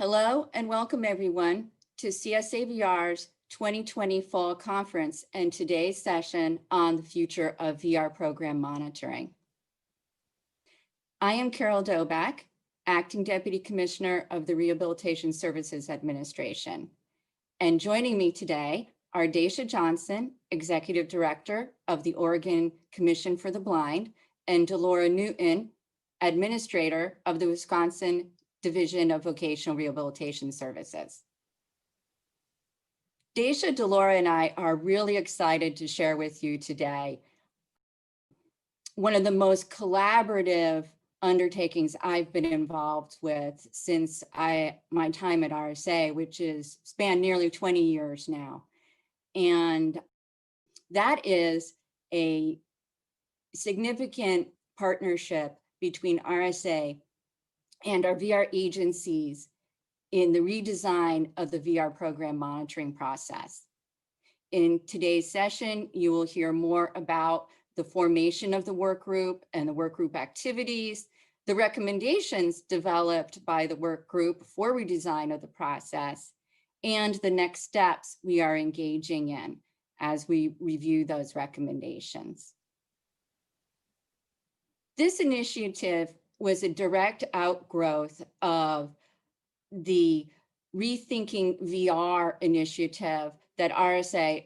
Hello and welcome everyone to CSAVR's 2020 Fall Conference and today's session on the future of VR program monitoring. I am Carol Doback, Acting Deputy Commissioner of the Rehabilitation Services Administration. And joining me today are Daisha Johnson, Executive Director of the Oregon Commission for the Blind, and Delora Newton, Administrator of the Wisconsin Division of Vocational Rehabilitation Services. Daisha, Delora, and I are really excited to share with you today one of the most collaborative undertakings I've been involved with since my time at RSA, which is spanned nearly 20 years now. And that is a significant partnership between RSA and our VR agencies in the redesign of the VR program monitoring process. In today's session, you will hear more about the formation of the work group and the work group activities, the recommendations developed by the work group for redesign of the process, and the next steps we are engaging in as we review those recommendations. This initiative was a direct outgrowth of the Rethinking VR initiative that RSA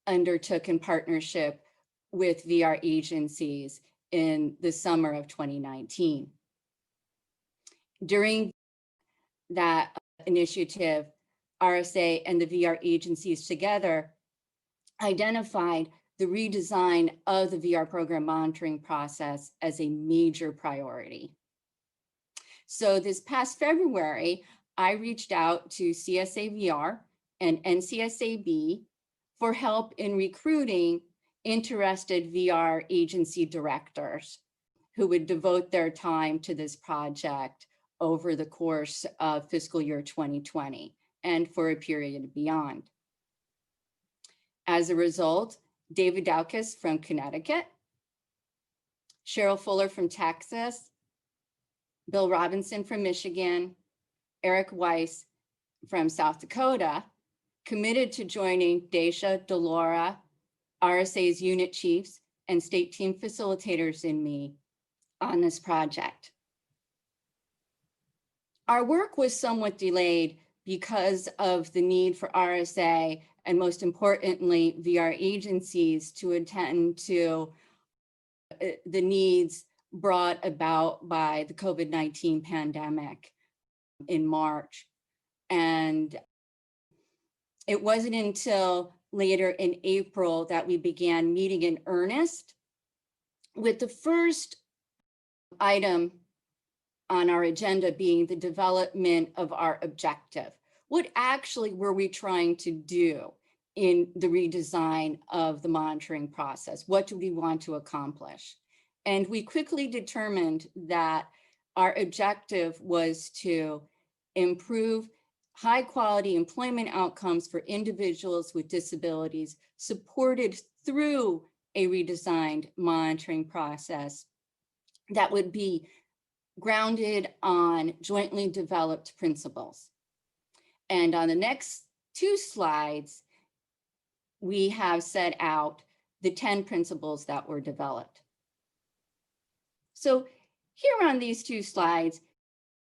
undertook in partnership with VR agencies in the summer of 2019. During that initiative, RSA and the VR agencies together identified the redesign of the VR program monitoring process as a major priority. So this past February, I reached out to CSAVR and NCSAB for help in recruiting interested VR agency directors who would devote their time to this project over the course of fiscal year 2020 and for a period beyond. As a result, David Daukus from Connecticut, Cheryl Fuller from Texas, Bill Robinson from Michigan, Eric Weiss from South Dakota committed to joining Daisha, Delora, RSA's unit chiefs, and state team facilitators and me on this project. Our work was somewhat delayed because of the need for RSA and most importantly, VR agencies to attend to the needs brought about by the COVID-19 pandemic in March. And it wasn't until later in April that we began meeting in earnest, with the first item on our agenda being the development of our objective. What actually were we trying to do in the redesign of the monitoring process? What do we want to accomplish? And we quickly determined that our objective was to improve high quality employment outcomes for individuals with disabilities supported through a redesigned monitoring process that would be grounded on jointly developed principles. And on the next two slides, we have set out the 10 principles that were developed. So here on these two slides,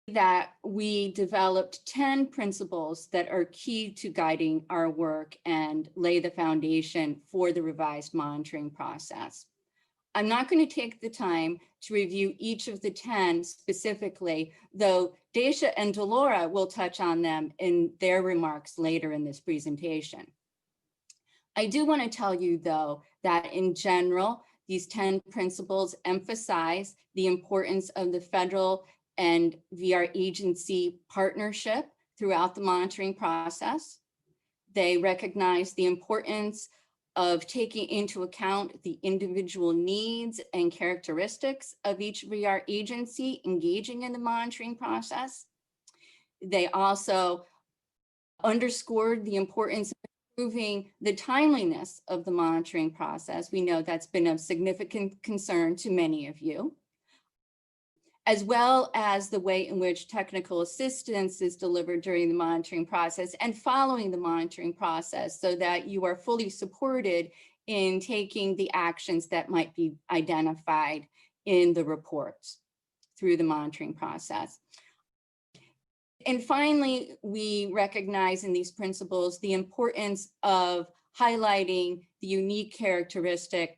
that we developed 10 principles that are key to guiding our work and lay the foundation for the revised monitoring process. I'm not going to take the time to review each of the 10 specifically, though Daisha and Delora will touch on them in their remarks later in this presentation. I do want to tell you, though, that in general, these 10 principles emphasize the importance of the federal and VR agency partnership throughout the monitoring process. They recognize the importance of taking into account the individual needs and characteristics of each VR agency engaging in the monitoring process. They also underscored the importance of improving the timeliness of the monitoring process. We know that's been of significant concern to many of you, as well as the way in which technical assistance is delivered during the monitoring process and following the monitoring process, so that you are fully supported in taking the actions that might be identified in the reports through the monitoring process. And finally, we recognize in these principles the importance of highlighting the unique characteristic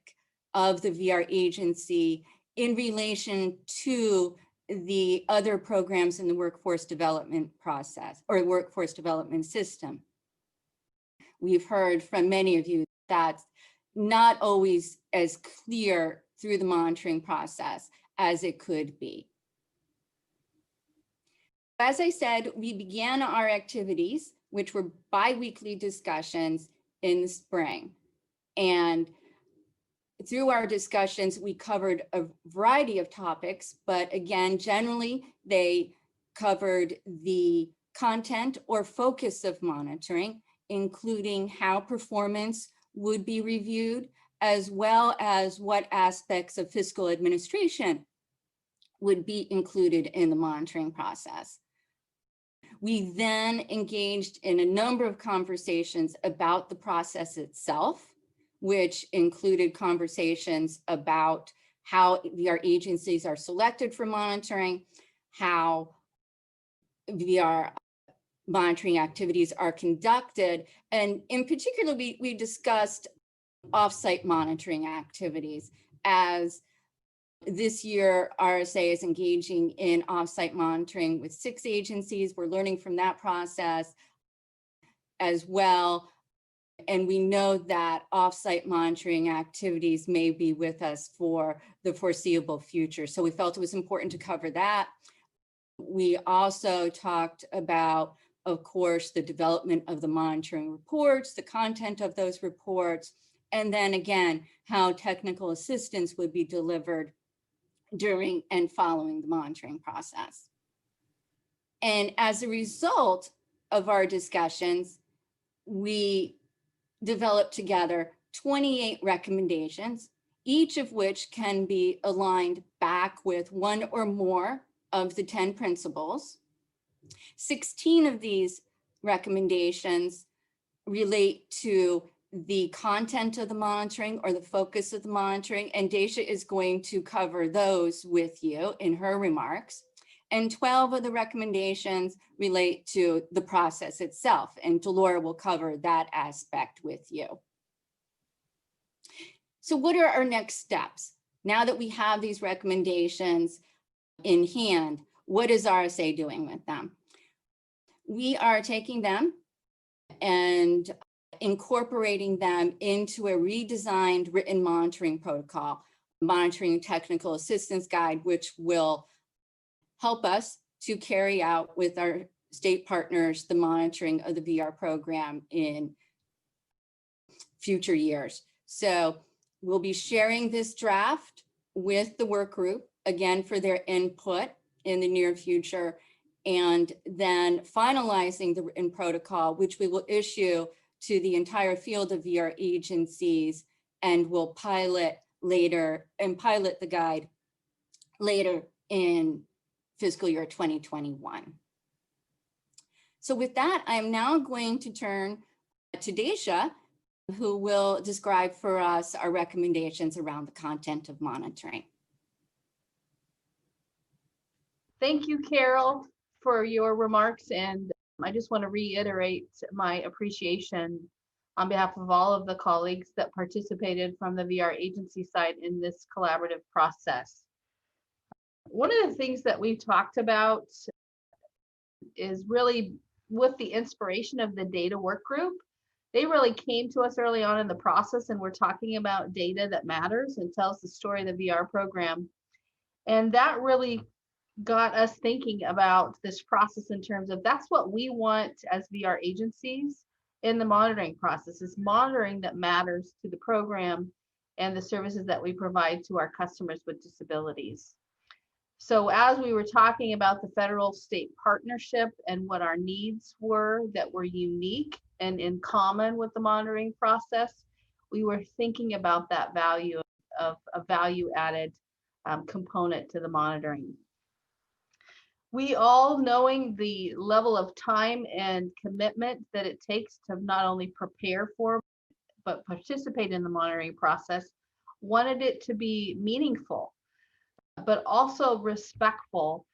of the VR agency in relation to the other programs in the workforce development process or workforce development system. We've heard from many of you that's not always as clear through the monitoring process as it could be. As I said, we began our activities, which were bi-weekly discussions, in the spring. And through our discussions, we covered a variety of topics, but again, generally, they covered the content or focus of monitoring, including how performance would be reviewed, as well as what aspects of fiscal administration would be included in the monitoring process. We then engaged in a number of conversations about the process itself, which included conversations about how VR agencies are selected for monitoring, how VR monitoring activities are conducted, and in particular, we discussed off-site monitoring activities. As this year, RSA is engaging in off-site monitoring with 6 agencies. We're learning from that process as well. And we know that off-site monitoring activities may be with us for the foreseeable future. So we felt it was important to cover that. We also talked about, of course, the development of the monitoring reports, the content of those reports, and then again, how technical assistance would be delivered during and following the monitoring process. And as a result of our discussions, we developed together 28 recommendations, each of which can be aligned back with one or more of the 10 principles. 16 of these recommendations relate to the content of the monitoring or the focus of the monitoring, and Dacia is going to cover those with you in her remarks. And 12 of the recommendations relate to the process itself, and Delora will cover that aspect with you. So what are our next steps? Now that we have these recommendations in hand, what is RSA doing with them? We are taking them and incorporating them into a redesigned written monitoring protocol, monitoring technical assistance guide, which will help us to carry out with our state partners the monitoring of the VR program in future years. So we'll be sharing this draft with the work group, again, for their input in the near future, and then finalizing the written protocol, which we will issue to the entire field of VR agencies, and will pilot later and pilot the guide later in fiscal year 2021. So with that, I'm now going to turn to Dacia, who will describe for us our recommendations around the content of monitoring. Thank you, Carol, for your remarks, and I just want to reiterate my appreciation on behalf of all of the colleagues that participated from the VR agency side in this collaborative process. One of the things that we've talked about is really with the inspiration of the data work group. They really came to us early on in the process, and we're talking about data that matters and tells the story of the VR program. And that really got us thinking about this process in terms of that's what we want as VR agencies in the monitoring process, is monitoring that matters to the program and the services that we provide to our customers with disabilities. So as we were talking about the federal state partnership and what our needs were that were unique and in common with the monitoring process, we were thinking about that value of a value added component to the monitoring. We all, knowing the level of time and commitment that it takes to not only prepare for, but participate in the monitoring process, wanted it to be meaningful, but also respectful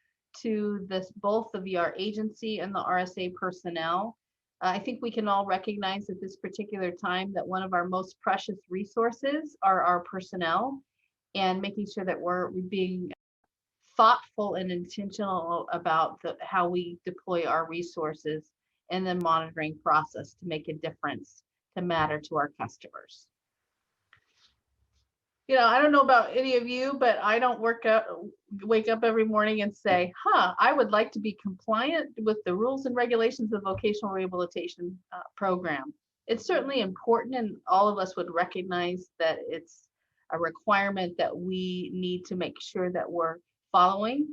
to this, both the VR agency and the RSA personnel. I think we can all recognize at this particular time that one of our most precious resources are our personnel, and making sure that we're being thoughtful and intentional about how we deploy our resources in the monitoring process to make a difference, to matter to our customers. I don't know about any of you, but I don't wake up every morning and say, I would like to be compliant with the rules and regulations of vocational rehabilitation program. It's certainly important, and all of us would recognize that it's a requirement that we need to make sure that we're following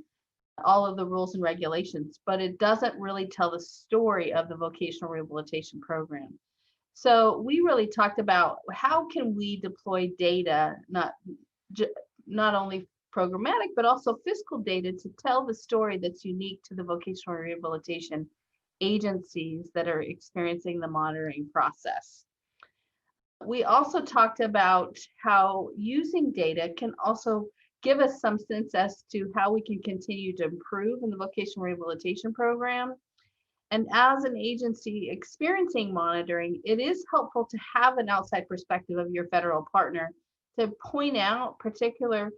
all of the rules and regulations, but it doesn't really tell the story of the vocational rehabilitation program. So we really talked about how can we deploy data, not only programmatic, but also fiscal data, to tell the story that's unique to the vocational rehabilitation agencies that are experiencing the monitoring process. We also talked about how using data can also give us some sense as to how we can continue to improve in the vocational rehabilitation program. And as an agency experiencing monitoring, it is helpful to have an outside perspective of your federal partner to point out particular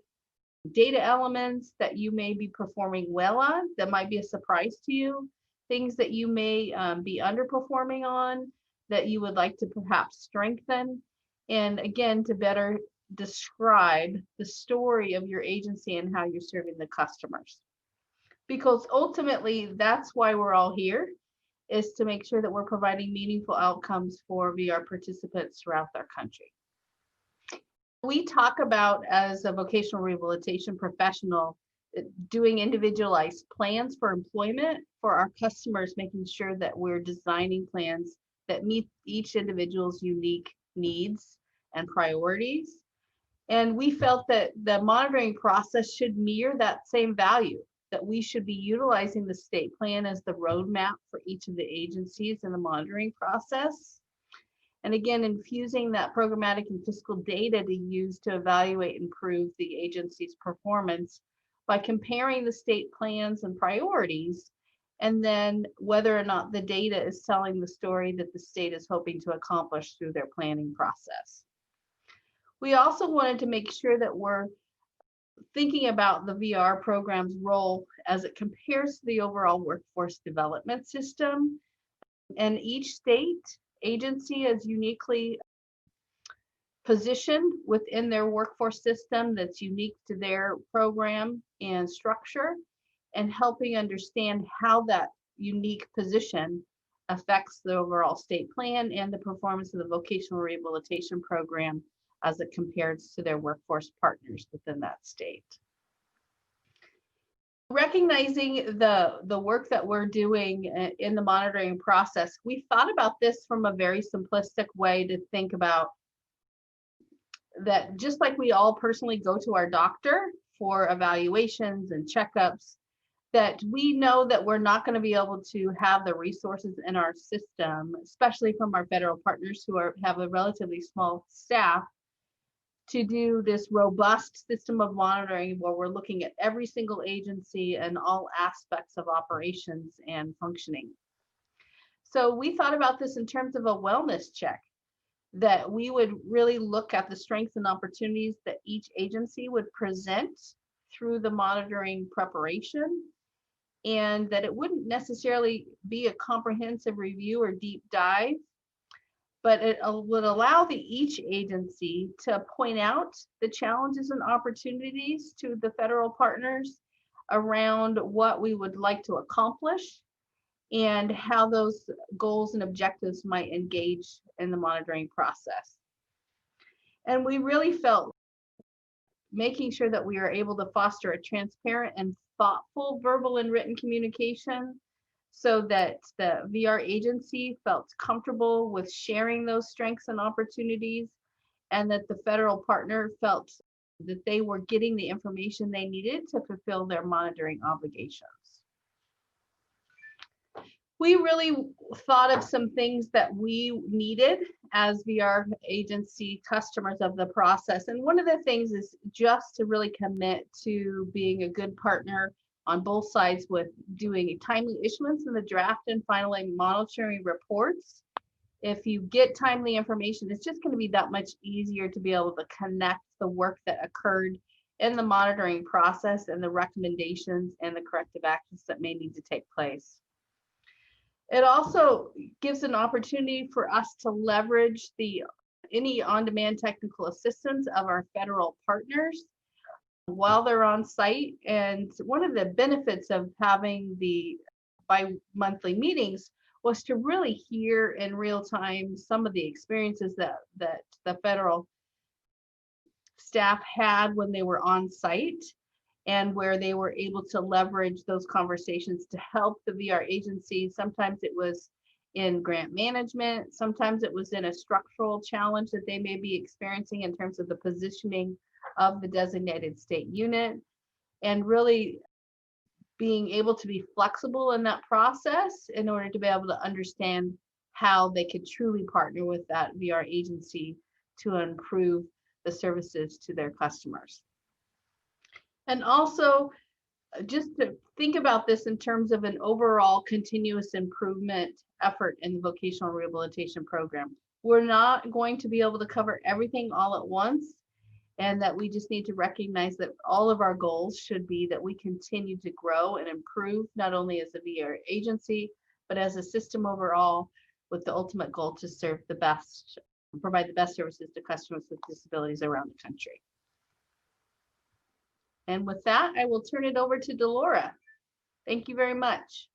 data elements that you may be performing well on that might be a surprise to you, things that you may be underperforming on that you would like to perhaps strengthen, and again, to better describe the story of your agency and how you're serving the customers. Because ultimately, that's why we're all here, is to make sure that we're providing meaningful outcomes for VR participants throughout our country. We talk about, as a vocational rehabilitation professional, doing individualized plans for employment for our customers, making sure that we're designing plans that meet each individual's unique needs and priorities. And we felt that the monitoring process should mirror that same value, that we should be utilizing the state plan as the roadmap for each of the agencies in the monitoring process. And again, infusing that programmatic and fiscal data to use to evaluate and improve the agency's performance by comparing the state plans and priorities, and then whether or not the data is telling the story that the state is hoping to accomplish through their planning process. We also wanted to make sure that we're thinking about the VR program's role as it compares to the overall workforce development system. And each state agency is uniquely positioned within their workforce system that's unique to their program and structure, and helping understand how that unique position affects the overall state plan and the performance of the vocational rehabilitation program as it compares to their workforce partners within that state. Recognizing the work that we're doing in the monitoring process, we thought about this from a very simplistic way to think about that. Just like we all personally go to our doctor for evaluations and checkups, that we know that we're not going to be able to have the resources in our system, especially from our federal partners who have a relatively small staff, to do this robust system of monitoring where we're looking at every single agency and all aspects of operations and functioning. So we thought about this in terms of a wellness check, that we would really look at the strengths and opportunities that each agency would present through the monitoring preparation, and that it wouldn't necessarily be a comprehensive review or deep dive, but it would allow each agency to point out the challenges and opportunities to the federal partners around what we would like to accomplish and how those goals and objectives might engage in the monitoring process. And we really felt making sure that we are able to foster a transparent and thoughtful verbal and written communication, so that the VR agency felt comfortable with sharing those strengths and opportunities, and that the federal partner felt that they were getting the information they needed to fulfill their monitoring obligations. we really thought of some things that we needed as VR agency customers of the process. And one of the things is just to really commit to being a good partner on both sides with doing a timely issuance in the draft and finally monitoring reports. If you get timely information, it's just going to be that much easier to be able to connect the work that occurred in the monitoring process and the recommendations and the corrective actions that may need to take place. It also gives an opportunity for us to leverage any on-demand technical assistance of our federal partners while they're on site. And one of the benefits of having the bi-monthly meetings was to really hear in real time some of the experiences that the federal staff had when they were on site, and where they were able to leverage those conversations to help the VR agency. Sometimes it was in grant management, sometimes it was in a structural challenge that they may be experiencing in terms of the positioning of the designated state unit, and really being able to be flexible in that process in order to be able to understand how they could truly partner with that VR agency to improve the services to their customers. And also, just to think about this in terms of an overall continuous improvement effort in the vocational rehabilitation program. We're not going to be able to cover everything all at once, and that we just need to recognize that all of our goals should be that we continue to grow and improve, not only as a VR agency, but as a system overall, with the ultimate goal to serve the best, provide the best services to customers with disabilities around the country. And with that, I will turn it over to Delora. Thank you very much.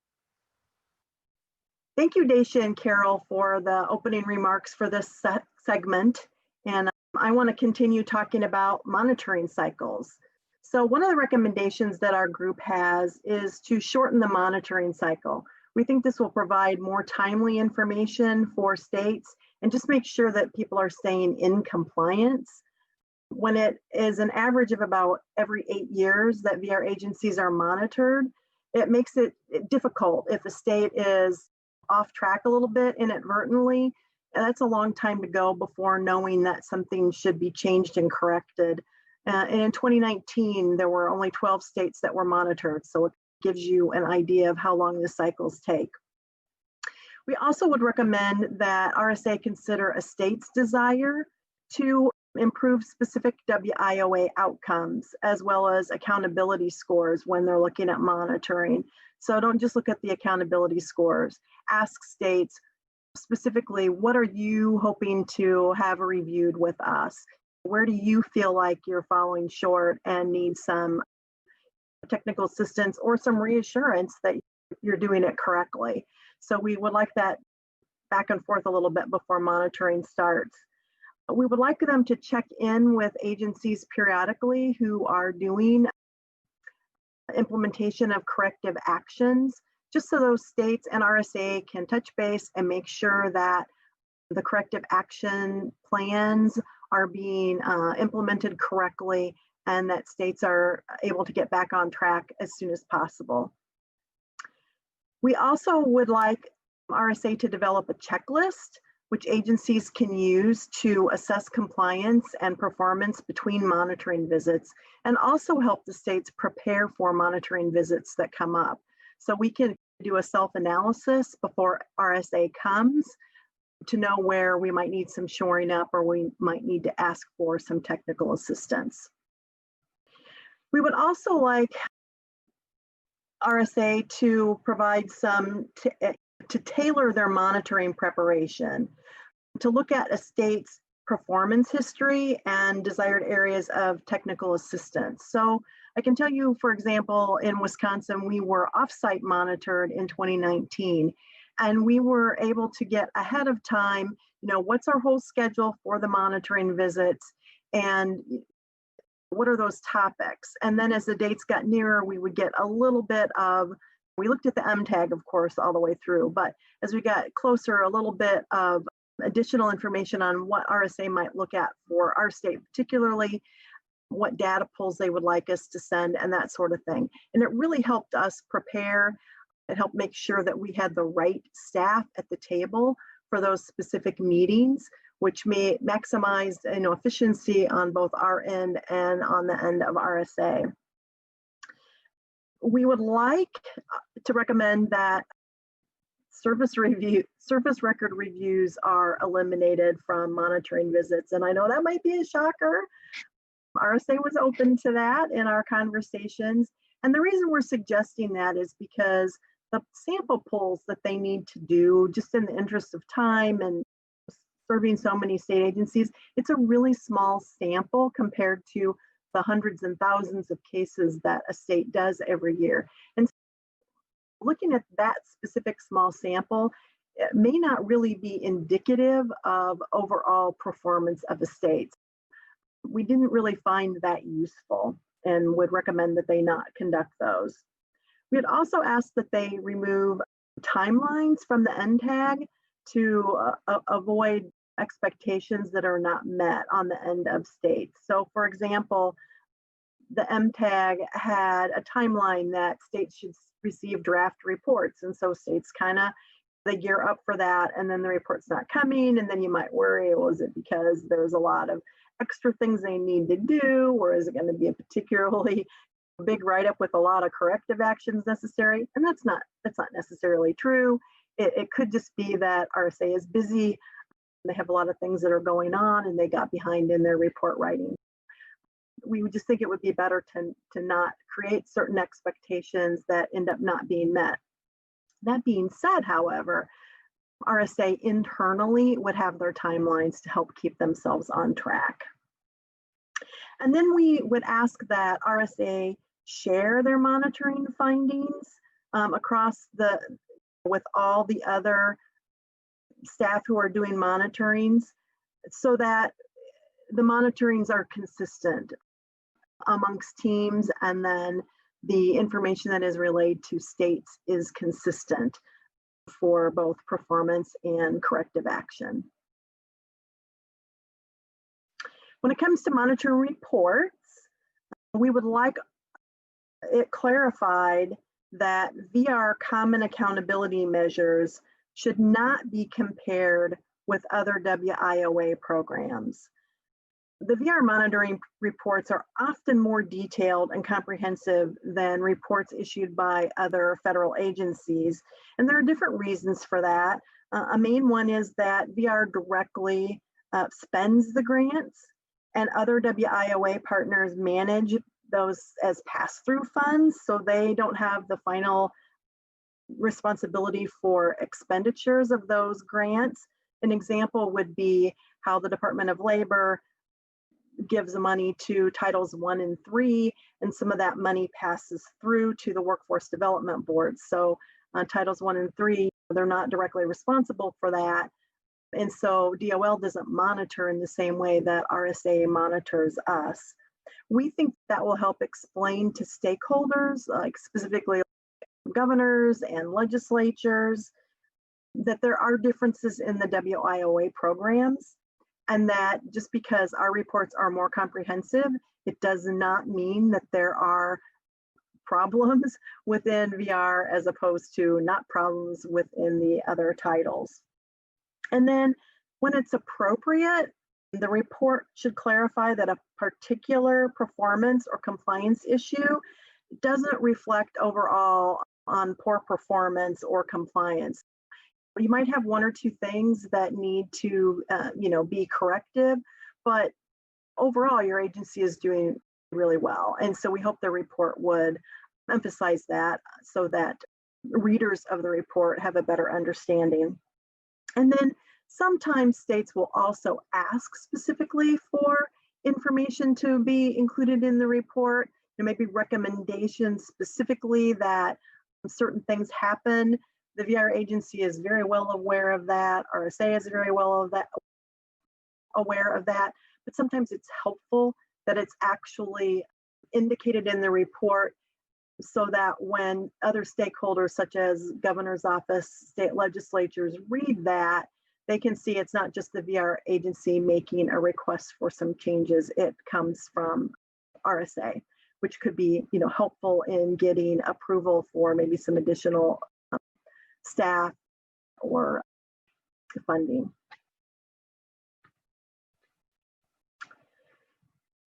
Thank you, Dacia and Carol, for the opening remarks for this segment. And I want to continue talking about monitoring cycles. So one of the recommendations that our group has is to shorten the monitoring cycle. We think this will provide more timely information for states and just make sure that people are staying in compliance. When it is an average of about every 8 years that VR agencies are monitored, it makes it difficult if a state is off track a little bit inadvertently. And that's a long time to go before knowing that something should be changed and corrected. And in 2019, there were only 12 states that were monitored. So it gives you an idea of how long the cycles take. We also would recommend that RSA consider a state's desire to improve specific WIOA outcomes, as well as accountability scores when they're looking at monitoring. So don't just look at the accountability scores. Ask states specifically, what are you hoping to have reviewed with us? Where do you feel like you're falling short and need some technical assistance or some reassurance that you're doing it correctly? So we would like that back and forth a little bit before monitoring starts. We would like them to check in with agencies periodically who are doing implementation of corrective actions, just so those states and RSA can touch base and make sure that the corrective action plans are being implemented correctly and that states are able to get back on track as soon as possible. We also would like RSA to develop a checklist which agencies can use to assess compliance and performance between monitoring visits, and also help the states prepare for monitoring visits that come up. So we can do a self-analysis before RSA comes to know where we might need some shoring up or we might need to ask for some technical assistance. We would also like RSA to provide some, to tailor their monitoring preparation, to look at a state's performance history and desired areas of technical assistance. So I can tell you, for example, in Wisconsin, we were offsite monitored in 2019, and we were able to get ahead of time, what's our whole schedule for the monitoring visits and what are those topics? And then as the dates got nearer, we would get a little bit of, we looked at the MTAG, of course, all the way through, but as we got closer, a little bit of additional information on what RSA might look at for our state, particularly what data pulls they would like us to send and that sort of thing. And it really helped us prepare It helped make sure that we had the right staff at the table for those specific meetings, which may maximize efficiency on both our end and on the end of RSA. We would like to recommend that service record reviews are eliminated from monitoring visits. And I know that might be a shocker. RSA was open to that in our conversations. And the reason we're suggesting that is because the sample polls that they need to do, just in the interest of time and serving so many state agencies, it's a really small sample compared to the hundreds and thousands of cases that a state does every year. And looking at that specific small sample, it may not really be indicative of overall performance of a state. We didn't really find that useful and would recommend that they not conduct those. We had also asked that they remove timelines from the NTAG to avoid expectations that are not met on the end of states. So for example, the MTAG had a timeline that states should receive draft reports. And so states they gear up for that, and then the report's not coming. And then you might worry, well, is it because there's a lot of extra things they need to do, or is it going to be a particularly big write-up with a lot of corrective actions necessary? And that's not necessarily true. It could just be that RSA is busy. They have a lot of things that are going on, and they got behind in their report writing. We would just think it would be better to not create certain expectations that end up not being met. That being said, however, RSA internally would have their timelines to help keep themselves on track. And then we would ask that RSA share their monitoring findings with all the other staff who are doing monitorings, so that the monitorings are consistent amongst teams, and then the information that is relayed to states is consistent for both performance and corrective action. When it comes to monitoring reports, we would like it clarified that VR common accountability measures should not be compared with other WIOA programs. The VR monitoring reports are often more detailed and comprehensive than reports issued by other federal agencies, and there are different reasons for that. A main one is that VR directly spends the grants, and other WIOA partners manage those as pass-through funds, so they don't have the final responsibility for expenditures of those grants. An example would be how the Department of Labor gives the money to Titles 1 and 3, and some of that money passes through to the Workforce Development Board. So Titles 1 and 3, they're not directly responsible for that. And so DOL doesn't monitor in the same way that RSA monitors us. We think that will help explain to stakeholders, like specifically governors and legislatures, that there are differences in the WIOA programs, and that just because our reports are more comprehensive, it does not mean that there are problems within VR as opposed to not problems within the other titles. And then when it's appropriate, the report should clarify that a particular performance or compliance issue doesn't reflect overall on poor performance or compliance. You might have one or two things that need to be corrective, but overall your agency is doing really well. And so we hope the report would emphasize that, so that readers of the report have a better understanding. And then sometimes states will also ask specifically for information to be included in the report. There may be recommendations specifically that certain things happen. The VR agency is very well aware of that. RSA is very well aware of that. But sometimes it's helpful that it's actually indicated in the report, so that when other stakeholders such as governor's office, state legislatures read that, they can see it's not just the VR agency making a request for some changes. It comes from RSA, which could be helpful in getting approval for maybe some additional staff or funding.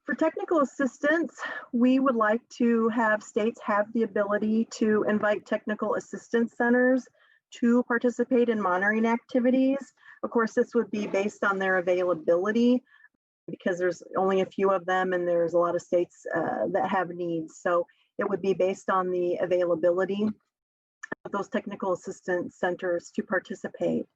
For technical assistance, we would like to have states have the ability to invite technical assistance centers to participate in monitoring activities. Of course, this would be based on their availability because there's only a few of them and there's a lot of states that have needs. So it would be based on the availability of those technical assistance centers to participate.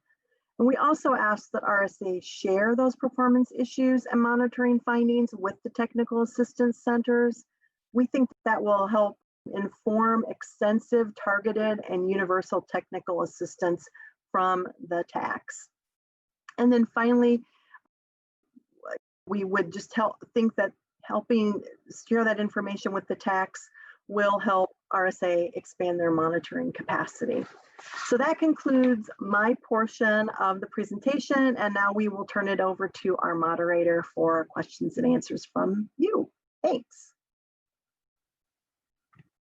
And we also ask that RSA share those performance issues and monitoring findings with the technical assistance centers. We think that will help inform extensive, targeted, and universal technical assistance from the TACs. And then finally, we would just think that helping share that information with the TACs will help RSA expand their monitoring capacity. So that concludes my portion of the presentation, and now we will turn it over to our moderator for questions and answers from you. Thanks.